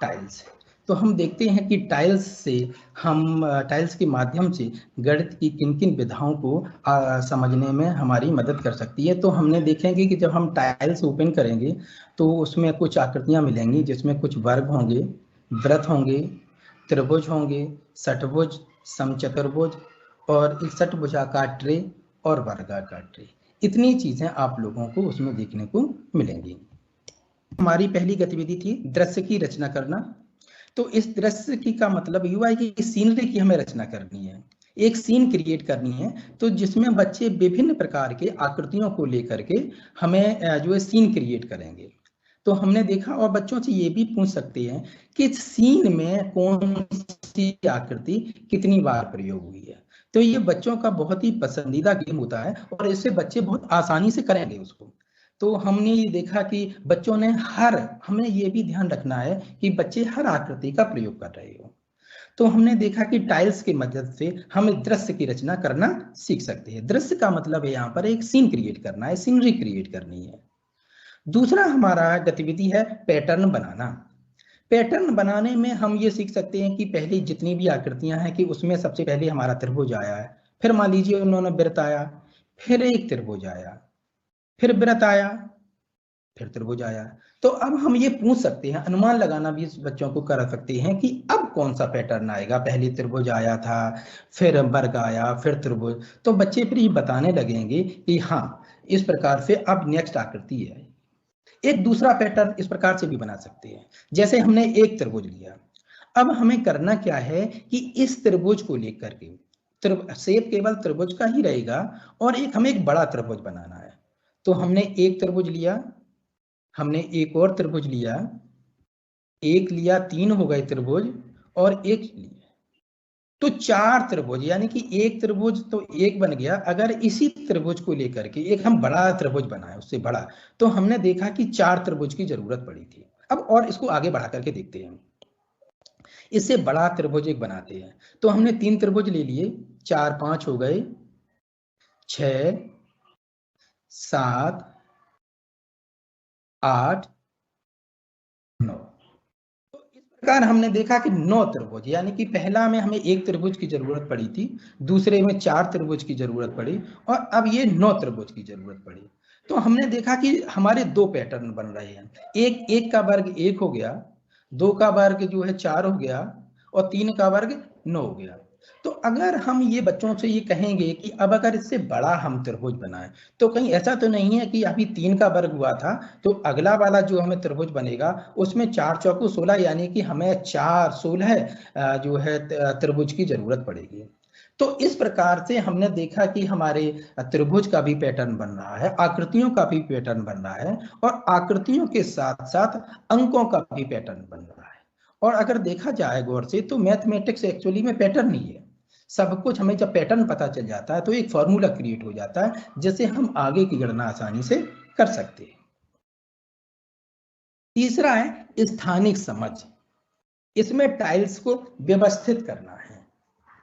Tiles. तो हम देखते हैं कि टाइल्स के माध्यम से गणित की किन किन विधाओं को समझने में हमारी मदद कर सकती है। तो हमने देखेंगे कि जब हम टाइल्स ओपन करेंगे तो उसमें कुछ आकृतियां मिलेंगी, जिसमें कुछ वर्ग होंगे, वृत्त होंगे, त्रिभुज होंगे, षटभुज, समचतुर्भुज और एक षटभुजाकार ट्रे और वर्गाकार ट्रे। इतनी चीजें आप लोगों को उसमें देखने को मिलेंगी। हमारी पहली गतिविधि थी दृश्य की रचना करना। तो इस दृश्य की का मतलब युवा की सीनरी की हमें रचना करनी है, एक सीन क्रिएट करनी है, तो जिसमें बच्चे विभिन्न प्रकार के आकृतियों को लेकर के हमें जो है सीन क्रिएट करेंगे। तो हमने देखा, और बच्चों से ये भी पूछ सकते हैं कि सीन में कौन सी आकृति कितनी बार प्रयोग हुई है। तो ये बच्चों का बहुत ही पसंदीदा गेम होता है और इससे बच्चे बहुत आसानी से करेंगे उसको। तो हमने ये देखा कि बच्चों ने हमें ये भी ध्यान रखना है कि बच्चे हर आकृति का प्रयोग कर रहे हो। तो हमने देखा कि टाइल्स की मदद से हम दृश्य की रचना करना सीख सकते हैं। दृश्य का मतलब है यहाँ पर एक सीन क्रिएट करना है, सीनरी क्रिएट करनी है। दूसरा हमारा गतिविधि है पैटर्न बनाना। पैटर्न बनाने में हम ये सीख सकते हैं कि पहले जितनी भी आकृतियां हैं कि उसमें सबसे पहले हमारा त्रिभुज आया है, फिर मान लीजिए उन्होंने वृत्त आया, फिर एक त्रिभुज आया, फिर वृत्त आया, फिर त्रिभुज आया। तो अब हम ये पूछ सकते हैं, अनुमान लगाना भी इस बच्चों को करा सकते हैं कि अब कौन सा पैटर्न आएगा। पहले त्रिभुज आया था, फिर वर्ग आया, फिर त्रिभुज। तो बच्चे फिर ये बताने लगेंगे कि हाँ, इस प्रकार से अब नेक्स्ट आकृति है। एक दूसरा पैटर्न इस प्रकार से भी बना सकते हैं, जैसे हमने एक त्रिभुज लिया, अब हमें करना क्या है कि इस त्रिभुज को लेकर के शेप केवल त्रिभुज का ही रहेगा और हमें एक बड़ा त्रिभुज बनाना है। तो हमने एक त्रिभुज लिया, हमने एक और त्रिभुज लिया, एक लिया, 3 हो गए त्रिभुज, और एक लिया, तो 4 त्रिभुज, यानी कि एक त्रिभुज तो एक बन गया। अगर इसी त्रिभुज को लेकर के एक हम बड़ा त्रिभुज बनाए, उससे बड़ा, तो हमने देखा कि 4 त्रिभुज की जरूरत पड़ी थी। अब और इसको आगे बढ़ा करके देखते हैं, इससे बड़ा त्रिभुज एक बनाते हैं। तो हमने 3 त्रिभुज ले लिए, 4 5 हो गए, 6 7 8 9। तो इस प्रकार हमने देखा कि 9 त्रिभुज, यानी कि पहला में हमें एक त्रिभुज की जरूरत पड़ी थी, दूसरे में 4 त्रिभुज की जरूरत पड़ी, और अब ये 9 त्रिभुज की जरूरत पड़ी। तो हमने देखा कि हमारे 2 पैटर्न बन रहे हैं, एक का वर्ग 1 हो गया, 2 का वर्ग जो है 4 हो गया, और 3 का वर्ग 9 हो गया। तो अगर हम ये बच्चों से ये कहेंगे कि अब अगर इससे बड़ा हम त्रिभुज बनाएं, तो कहीं ऐसा तो नहीं है कि अभी 3 का वर्ग हुआ था, तो अगला वाला जो हमें त्रिभुज बनेगा उसमें 4 चौको 16, यानी कि हमें 4 16 जो है त्रिभुज की जरूरत पड़ेगी। तो इस प्रकार से हमने देखा कि हमारे त्रिभुज का भी पैटर्न बन रहा है, आकृतियों का भी पैटर्न बन रहा है, और आकृतियों के साथ साथ अंकों का भी पैटर्न बन रहा है। और अगर देखा जाए गौर से, तो मैथमेटिक्स एक्चुअली में पैटर्न नहीं है। सब कुछ हमें जब पैटर्न पता चल जाता है तो एक फॉर्मूला क्रिएट हो जाता है, जिससे हम आगे की गणना आसानी से कर सकते हैं। तीसरा है स्थानिक समझ। इसमें टाइल्स को व्यवस्थित करना है,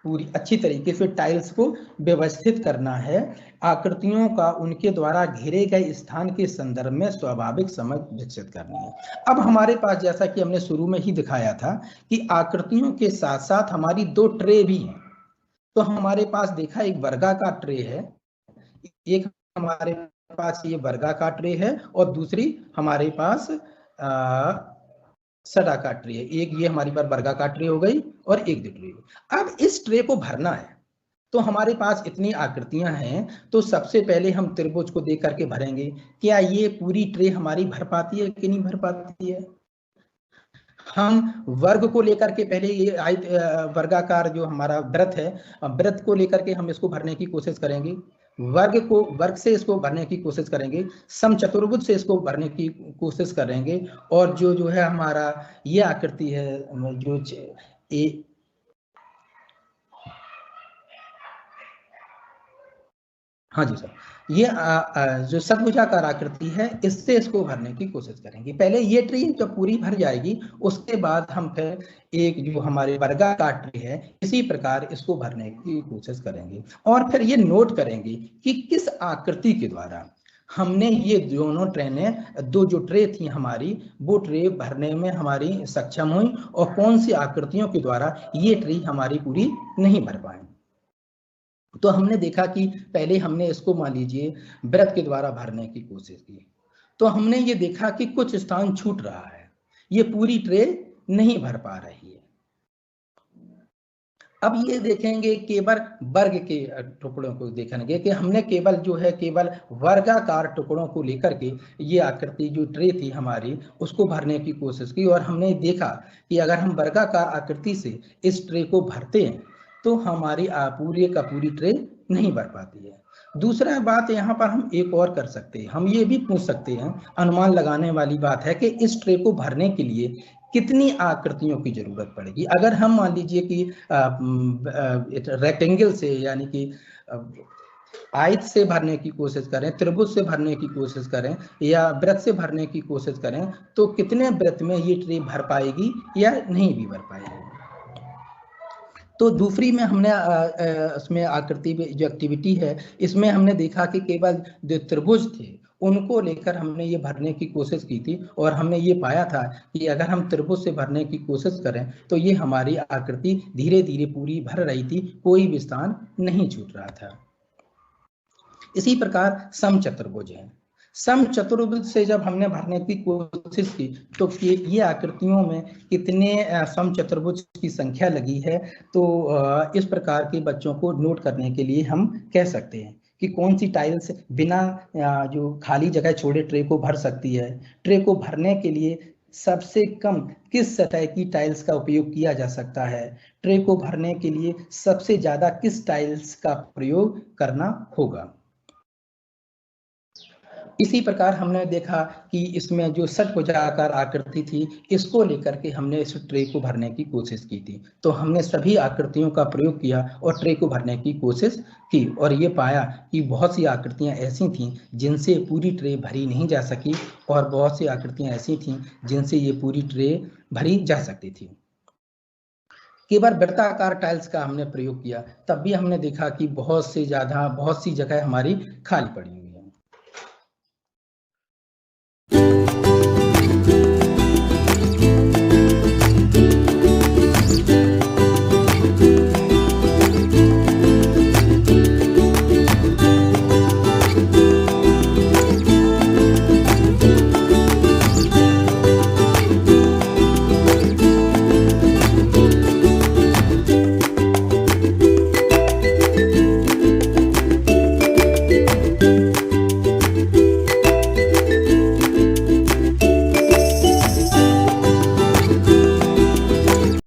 पूरी अच्छी तरीके से टाइल्स को व्यवस्थित करना है, आकृतियों का उनके द्वारा घेरे गए स्थान के संदर्भ में स्वाभाविक समझ विकसित करनी है। अब हमारे पास, जैसा कि हमने शुरू में ही दिखाया था, कि आकृतियों के साथ साथ हमारी 2 ट्रे भी हैं। तो हमारे पास देखा, एक वर्गाकार ट्रे है, एक हमारे पास ये वर्गाकार ट्रे है, और दूसरी हमारे पास षडाकार ट्रे है। एक ये हमारी बार वर्गाकार ट्रे हो गई, और एक दो ट्रे। अब इस ट्रे को भरना है, तो हमारे पास इतनी आकृतियां हैं, तो सबसे पहले हम त्रिभुज को देख करके भरेंगे, क्या ये पूरी ट्रे हमारी भर पाती है कि नहीं भर पाती है। हम वर्ग को लेकर के पहले ये वर्गाकार जो हमारा वृत्त है, वृत्त को लेकर के हम इसको भरने की कोशिश करेंगे, वर्ग से इसको भरने की कोशिश करेंगे, समचतुर्भुज से इसको भरने की कोशिश करेंगे, और जो है हमारा ये आकृति है जो हाँ जी सर, ये जो षटभुजाकार आकृति है, इससे इसको भरने की कोशिश करेंगे। पहले ये ट्री जब पूरी भर जाएगी, उसके बाद हम फिर एक जो हमारे वर्गाकार ट्री है, इसी प्रकार इसको भरने की कोशिश करेंगे, और फिर ये नोट करेंगे कि किस आकृति के द्वारा हमने ये दोनों दो जो ट्रे थी हमारी, वो ट्रे भरने में हमारी सक्षम हुई, और कौन सी आकृतियों के द्वारा ये ट्रे हमारी पूरी नहीं भर पाए। तो हमने देखा कि पहले हमने इसको मान लीजिए वृत्त के द्वारा भरने की कोशिश की, तो हमने ये देखा कि कुछ स्थान छूट रहा है, ये पूरी ट्रे नहीं भर पा रही है। अब ये देखेंगे केवल वर्ग के टुकड़ों को देखेंगे कि हमने केवल जो है केवल वर्गाकार टुकड़ों को लेकर के ये आकृति जो ट्रे थी हमारी उसको भरने की कोशिश की, और हमने देखा कि अगर हम वर्गाकार आकृति से इस ट्रे को भरते हैं तो हमारी पूरी का पूरी ट्रे नहीं भर पाती है। दूसरा बात यहाँ पर हम एक और कर सकते हैं, हम ये भी पूछ सकते हैं, अनुमान लगाने वाली बात है कि इस ट्रे को भरने के लिए कितनी आकृतियों की जरूरत पड़ेगी। अगर हम मान लीजिए कि रेक्टेंगल से यानी कि आयत से भरने की कोशिश करें, त्रिभुज से भरने की कोशिश करें, या वृत्त से भरने की कोशिश करें, तो कितने वृत्त में ये ट्रे भर पाएगी या नहीं भी भर पाएगी। तो दूसरी में हमने इसमें आकृति जो एक्टिविटी है इसमें हमने देखा कि केवल जो त्रिभुज थे उनको लेकर हमने ये भरने की कोशिश की थी, और हमने ये पाया था कि अगर हम त्रिभुज से भरने की कोशिश करें तो ये हमारी आकृति धीरे धीरे पूरी भर रही थी, कोई भी स्थान नहीं छूट रहा था। इसी प्रकार समचतुर्भुज है, समचतुर्भुज से जब हमने भरने की कोशिश की तो ये आकृतियों में कितने समचतुर्भुज की संख्या लगी है, तो इस प्रकार के बच्चों को नोट करने के लिए हम कह सकते हैं कि कौन सी टाइल्स बिना जो खाली जगह छोड़े ट्रे को भर सकती है। ट्रे को भरने के लिए सबसे कम किस सतह की टाइल्स का उपयोग किया जा सकता है, ट्रे को भरने के लिए सबसे ज्यादा किस टाइल्स का प्रयोग करना होगा। इसी प्रकार हमने देखा कि इसमें जो षटभुजाकार आकृति थी इसको लेकर के हमने इस ट्रे को भरने की कोशिश की थी, तो हमने सभी आकृतियों का प्रयोग किया और ट्रे को भरने की कोशिश की, और ये पाया कि बहुत सी आकृतियां ऐसी थीं जिनसे पूरी ट्रे भरी नहीं जा सकी, और बहुत सी आकृतियां ऐसी थीं जिनसे ये पूरी ट्रे भरी जा सकती थी। केवल वृत्ताकार टाइल्स का हमने प्रयोग किया, तब भी हमने देखा कि बहुत सी जगह हमारी खाली पड़ी।